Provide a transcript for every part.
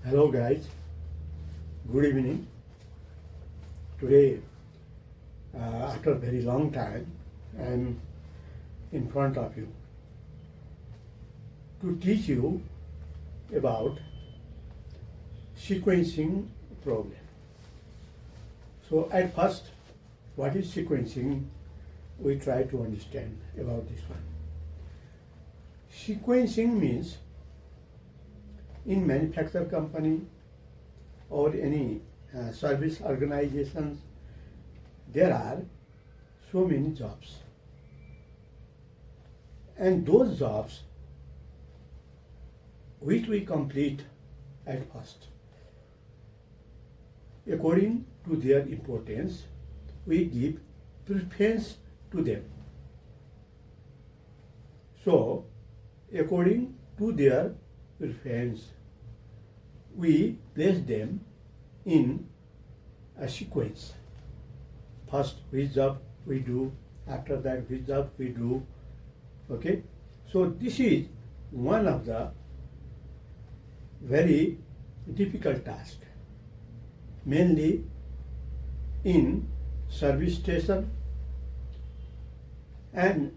Hello guys, good evening. Today, after a very long time, I am in front of you to teach you about sequencing problem. So at first, what is sequencing? We try to understand about this one. Sequencing means in manufacturer company or any service organizations, there are so many jobs. And those jobs which we complete at first, according to their importance, we give preference to them. So, according to their preference, we place them in a sequence. First, which job we do, after that, which job we do. Okay? So, this is one of the very difficult tasks, mainly in service station and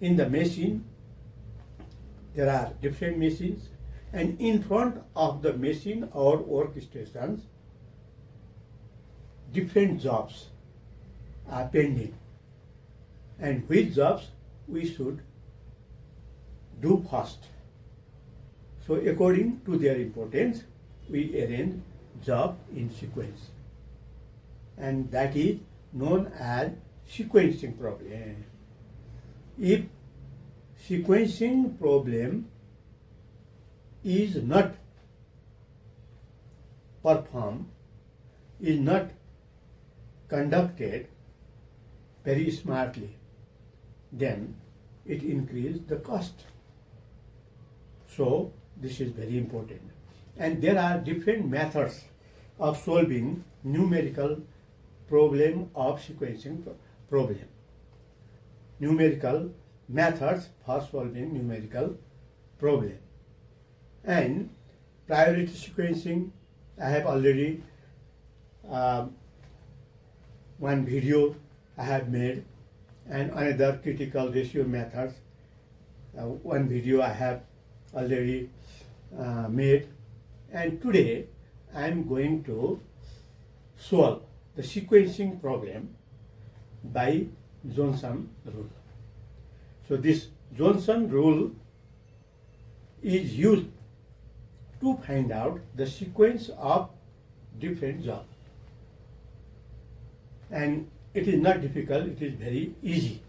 in the machine. There are different machines, and in front of the machine or workstations, different jobs are pending, and which jobs we should do first. So according to their importance, we arrange job in sequence, and that is known as sequencing problem. If sequencing problem is not performed, is not conducted very smartly, then it increases the cost. So this is very important. And there are different methods of solving numerical problem of sequencing problem. Numerical methods for solving numerical problem. And priority sequencing, I have already one video I have made, and another critical ratio methods, one video I have already made, and today I am going to solve the sequencing problem by Johnson rule. So this Johnson rule is used to find out the sequence of different jobs. And it is not difficult, it is very easy.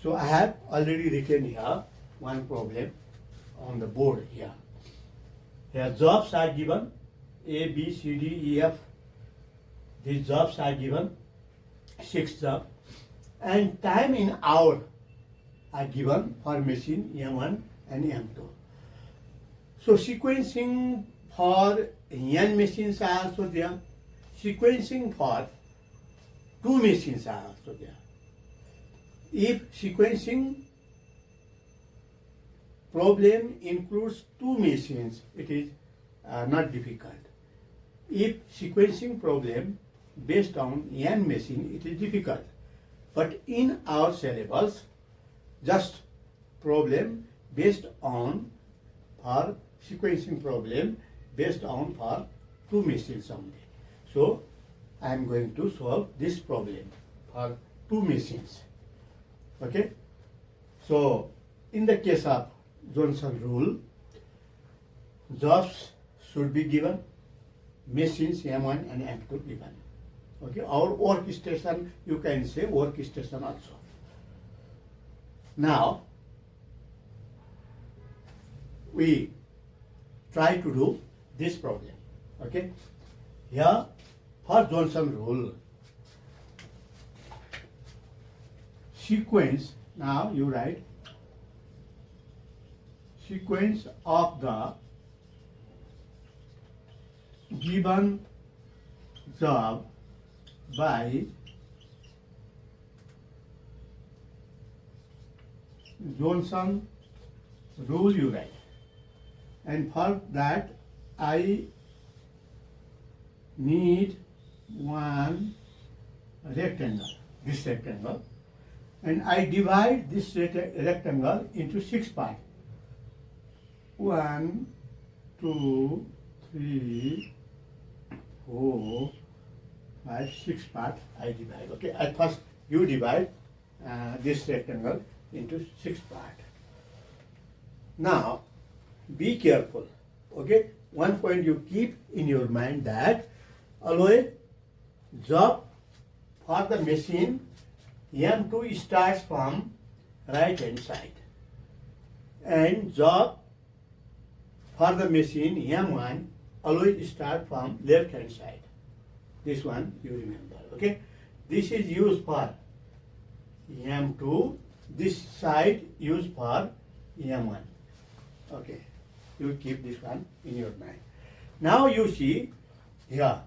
So I have already written here one problem on the board here. Here jobs are given, A, B, C, D, E, F. These jobs are given, 6 jobs. And time in hour are given for machine M1 and M2. So sequencing for N machines are also there. Sequencing for 2 machines are also there. If sequencing problem includes 2 machines, it is not difficult. If sequencing problem based on N machine, it is difficult. But in our syllabus, just problem based on for sequencing problem based on for 2 machines only. So I am going to solve this problem for 2 machines. Okay? So in the case of Johnson rule, jobs should be given, machines M1 and M2 given. Okay? Or workstation, you can say workstation also. Now we try to do this problem. Okay? Here for Johnson rule, sequence, now you write sequence of the given job by Johnson rule you write. And for that I need one rectangle, this rectangle, and I divide this rectangle into 6 parts. 1, 2, 3, 4, 5, 6 parts I divide. Okay, at first you divide this rectangle into 6 parts. Now, be careful. Okay, one point you keep in your mind that always job for the machine M2 starts from right hand side and job for the machine M1 always start from left hand side. This one you remember. Okay, this is used for M2, this side used for M1. Okay, you keep this one in your mind. Now you see here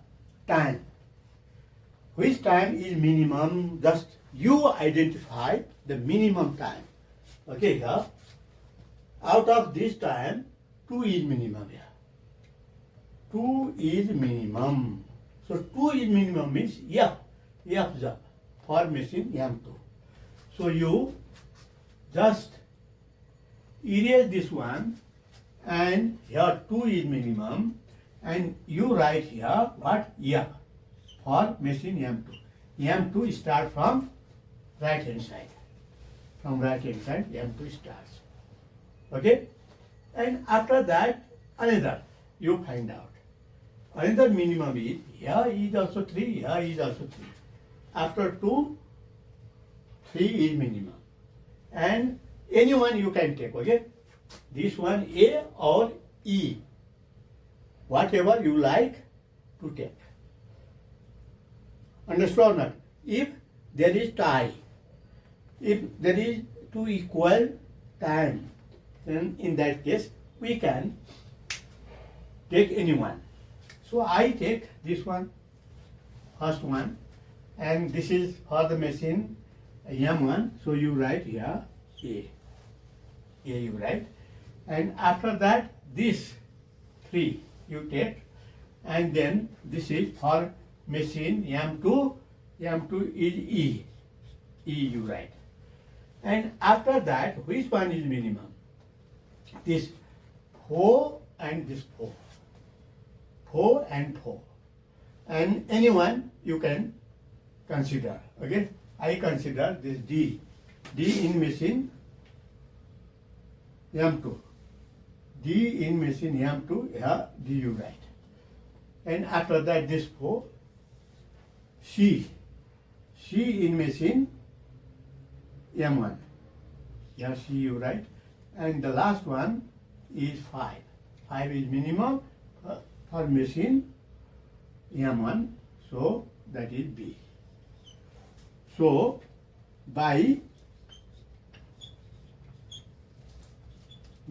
time. Which time is minimum? Just you identify the minimum time. Okay, here out of this time 2 is minimum here. 2 is minimum. So 2 is minimum means F job for machine M2. So you just erase this one and here 2 is minimum and you write here what F for machine M2. M2 start from right hand side. From right hand side M2 starts. Okay? And after that another you find out. Another minimum is here is also 3, here is also 3. After 2, 3 is minimum. And anyone you can take, okay? This one A or E. Whatever you like to take. Understood or not? If there is tie, if there is 2 equal time, then in that case we can take any one. So I take this one, first one, and this is for the machine M1. So you write here A. A you write, and after that this 3 you take, and then this is for machine M2. M2 is E. E you write, and after that which one is minimum? This 4 and this 4. 4 and 4. And anyone you can consider. Okay? I consider this D. D in machine M2. D in machine M2, here D you write. And after that this 4. C. C in machine M1. Here C you write. And the last one is 5. 5 is minimum for machine M1, so that is B. So by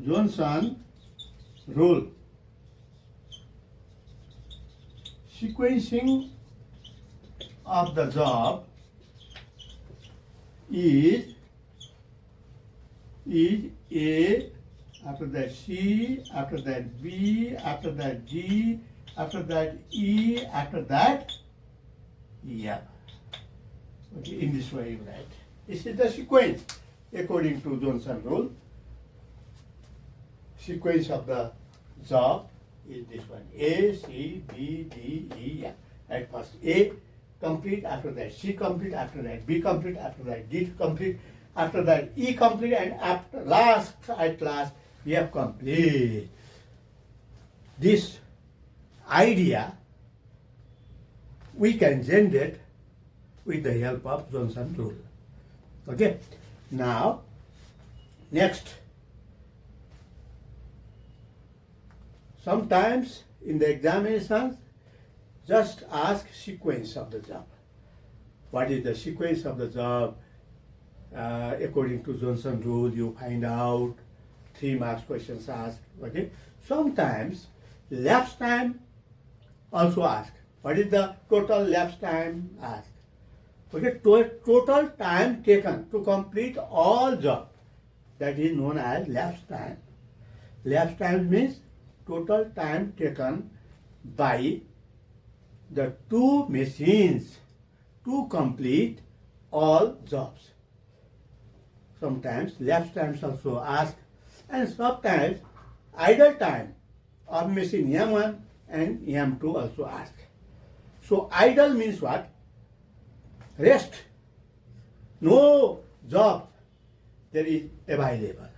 Johnson rule, sequencing of the job is A, after that C, after that B, after that D, after that E, after that F. Okay, in this way you write. This is the sequence according to Johnson rule. Sequence of the job is this one. A, C, B, D, E, F. At first A complete, after that C complete, after that B complete, after that D complete, after that E complete, and after at last F complete. This idea we can generate with the help of Johnson rule. Okay. Now, next. Sometimes in the examinations, just ask sequence of the job. What is the sequence of the job? According to Johnson rule, you find out 3 marks questions asked. Okay. Sometimes lapse time also asked. What is the total lapse time asked? Okay, total time taken to complete all job, that is known as lapse time. Lapse time means total time taken by the two machines to complete all jobs. Sometimes elapsed times also asked, and sometimes idle time of machine M1 and M2 also asked. So idle means what? Rest. No job there is available.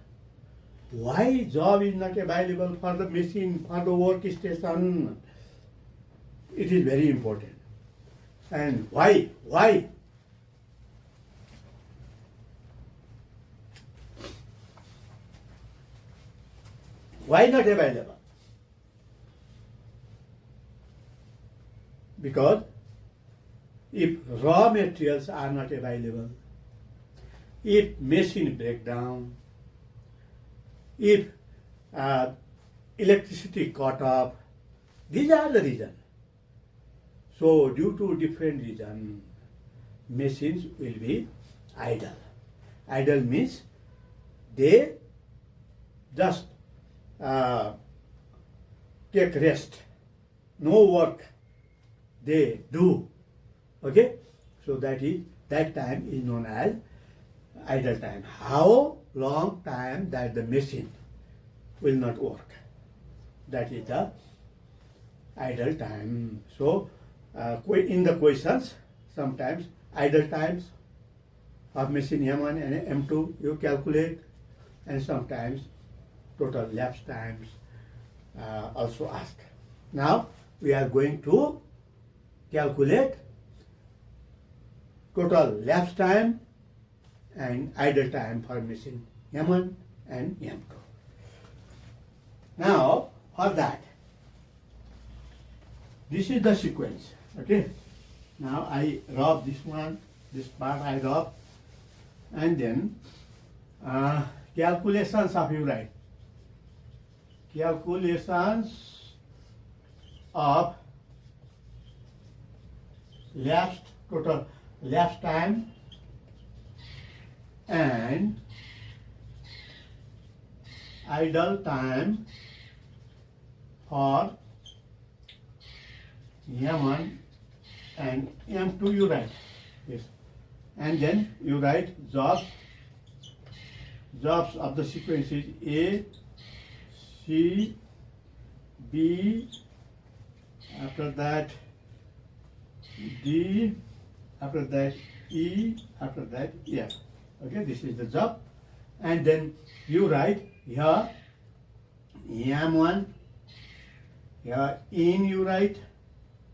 Why job is not available for the machine, for the workstation? It is very important. And why? Why? Why not available? Because if raw materials are not available, if machine breakdown, if electricity cut off, these are the reasons. So due to different reasons, machines will be idle. Idle means they just take rest, no work they do. Okay, so that time is known as idle time. How long time that the machine will not work, that is the idle time. So in the questions, sometimes idle times of machine M1 and M2 you calculate, and sometimes total elapsed times also asked. Now we are going to calculate total elapsed time and idle time for machine M1 and M2. Now for that, this is the sequence. Okay. Now I rub this one, this part I rub, and then calculations of you write. Calculations of total elapsed time and idle time for M1 and M2 you write. Yes. And then you write jobs of the sequences A, C, B, after that D, after that E, after that F. Okay, this is the job. And then you write here M1, here in you write,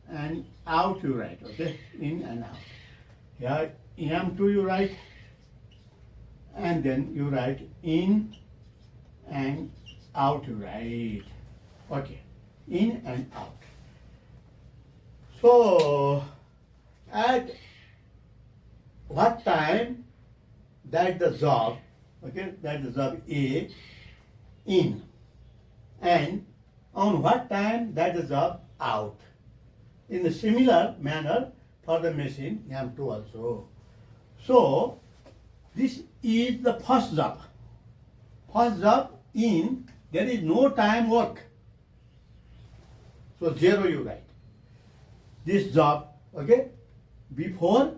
and out you write, okay, in and out. Here M2 you write, and then you write in and out you write, okay, in and out. So at what time that the job, okay, that the job A in, and on what time that the job out. In a similar manner for the machine M2 also. So this is the first job. First job in, there is no time work. So 0 you write. This job, okay, before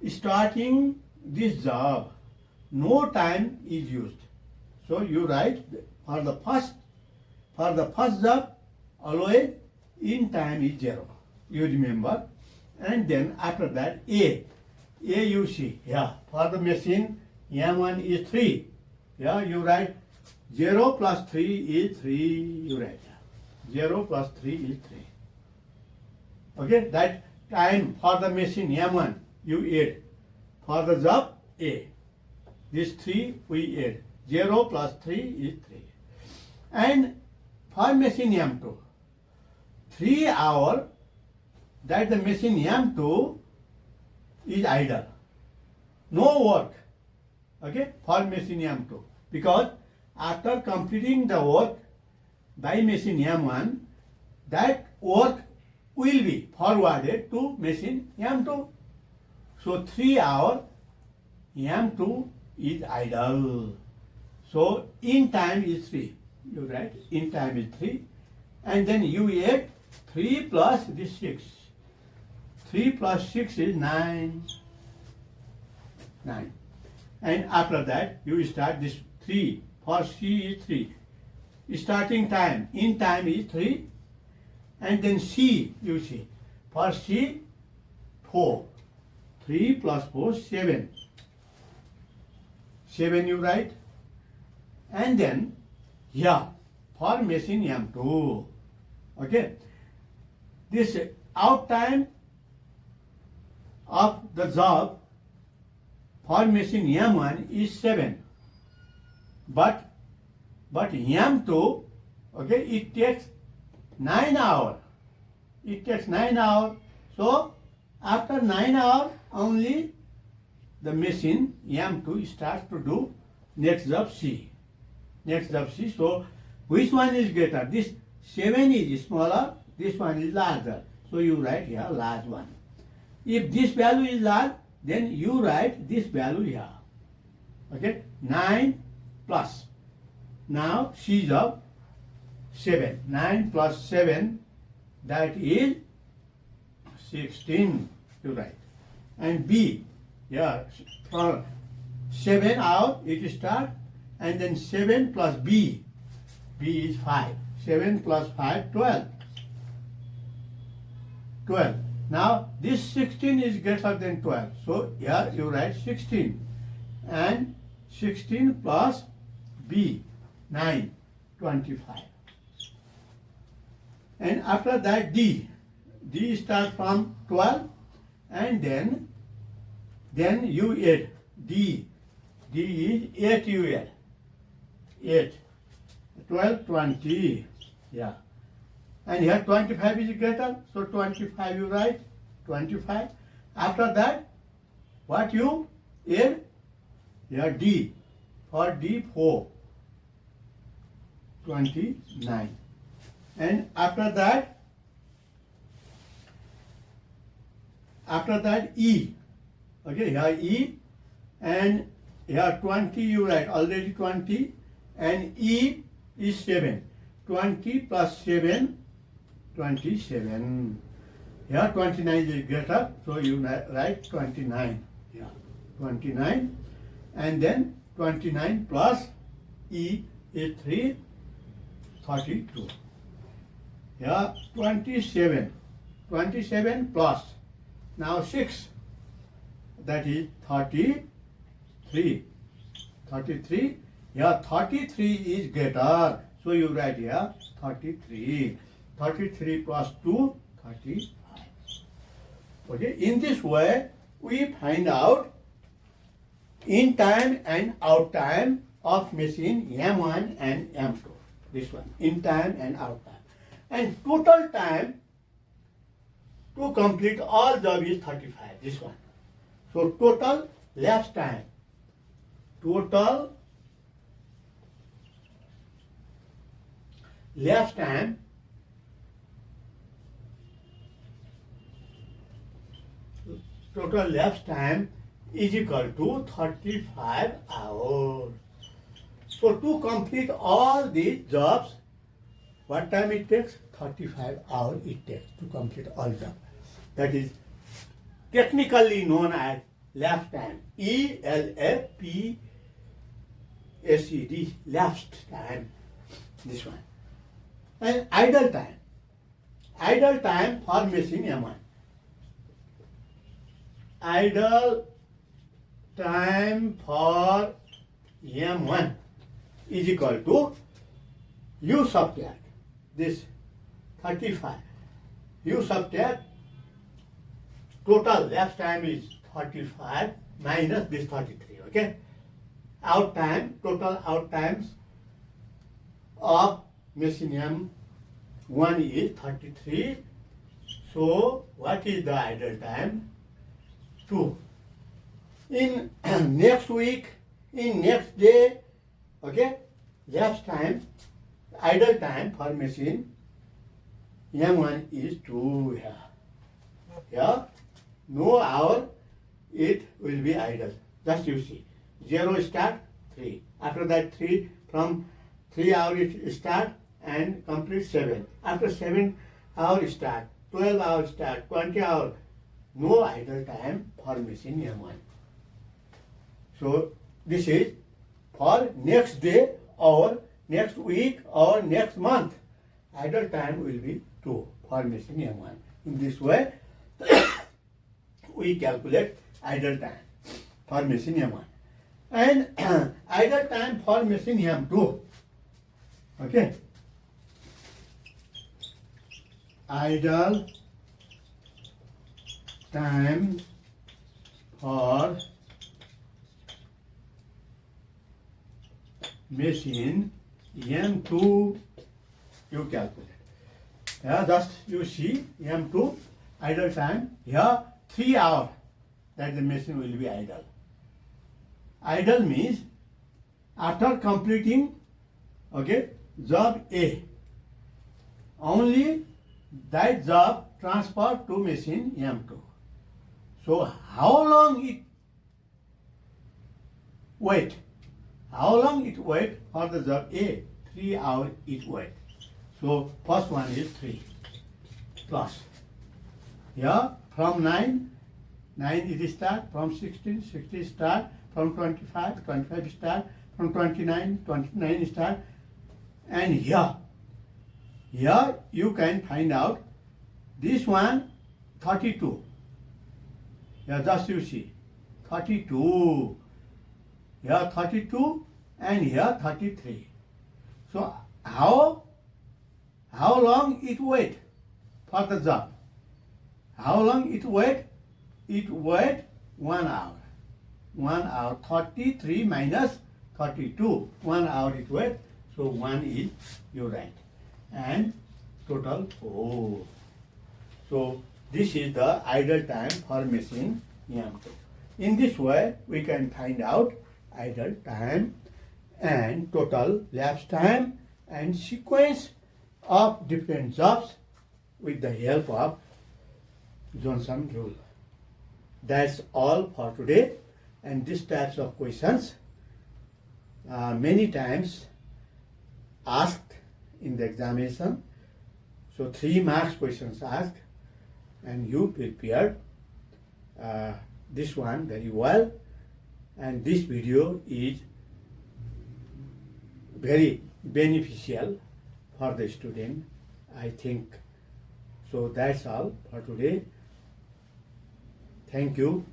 starting this job, no time is used. So you write for the first job, always in time is 0. You remember. And then after that A you see, yeah, for the machine M1 is 3. Yeah, you write 0 plus 3 is 3, you write. 0 plus 3 is 3. Okay, that time for the machine M1 you add. For the job A, this 3 we add. 0 plus 3 is 3. And for machine M2, 3 hours that the machine M2 is idle. No work, okay, for machine M2. Because after completing the work by machine M1, that work will be forwarded to machine M2. So 3 hours M2 is idle. So in time is 3. You write in time is 3. And then you add 3 plus this 6. 3 plus 6 is 9. 9. And after that you start this 3. For C is 3. Starting time, in time is 3. And then C, you see. For C, 4. 3 plus 4, 7. 7 you write. And then, yeah, for machine M2. Okay. This out time of the job for machine M1 is 7. But M2, okay, it takes 9 hours. It takes 9 hours. So after 9 hours only the machine M2 starts to do next job C. Next job C. So which one is greater? This 7 is smaller, this one is larger. So you write here large one. If this value is large, then you write this value here. Okay, 9 plus. Now C job 7. 9 plus 7, that is 16, you write. And B, yeah, from 7 out it start, and then 7 plus B. B is 5. 7 plus 5, 12. 12. Now this 16 is greater than 12. So here you write 16. And 16 plus B, 9, 25. And after that D. D starts from 12, and then you add D. D is 8 you add. 8. 12, 20. Yeah. And here 25 is greater, so 25 you write. 25. After that, what you add? Here D. For D, 4. 29. And after that E. Okay, here E, and here 20 you write, already 20, and E is 7. 20 plus 7, 27. Here 29 is greater, so you write 29. Yeah, 29. And then 29 plus E is 3, 32. Yeah, 27. 27 plus now 6, that is 33. 33. Yeah, 33 is greater. So you write here 33. 33 plus 2, 35. Okay, in this way we find out in time and out time of machine M1 and M2. This one, in time and out time. And total time to complete all job is 35, this one. So total elapsed time. Total elapsed time is equal to 35 hours. So to complete all these jobs, what time it takes? 35 hours it takes to complete all jobs. That is technically known as elapsed time. ELAPSED, elapsed time. This one. And idle time. Idle time for machine M1. Idle time for M1 is equal to, you subtract this 35. You subtract, total elapsed time is 35 minus this 33, okay? Out time, total out times of machine M1 is 33. So what is the idle time? 2. In next week, in next day, okay, elapsed time, idle time for machine M1 is 2 here. Here, no hour it will be idle. Just you see. 0 start, 3. After that, from 3 hours it start and complete 7. After 7 hours start, 12 hours start, 20 hours. No idle time for machine M1. So this is for next day or next week or next month. Idle time will be 2 for machine M1. In this way, we calculate idle time for machine M1. And idle time for machine M2. Okay. Idle time for machine M2 you calculate. Yeah, thus you see M2 idle time here 3 hours that the machine will be idle. Idle means after completing job A, only that job transferred to machine M2. So how long it wait? How long it wait for the job A? 3 hours it wait. So first one is 3 plus. Yeah, from 9 it start, from 16 start, from 25 start, from 29 start, and here you can find out this one 32. Yeah, just you see 32. Here 32 and here 33. So how long it wait for the job? How long it wait? It wait 1 hour. 1 hour. 33 minus 32. 1 hour it wait. So 1 is you write. And total 4. So this is the idle time for machine M2. In this way, we can find out idle time and total lapse time and sequence of different jobs with the help of Johnson rule. That's all for today. And these types of questions many times asked in the examination. So 3 marks questions asked, and you prepared this one very well. And this video is very beneficial for the student, I think. So that's all for today. Thank you.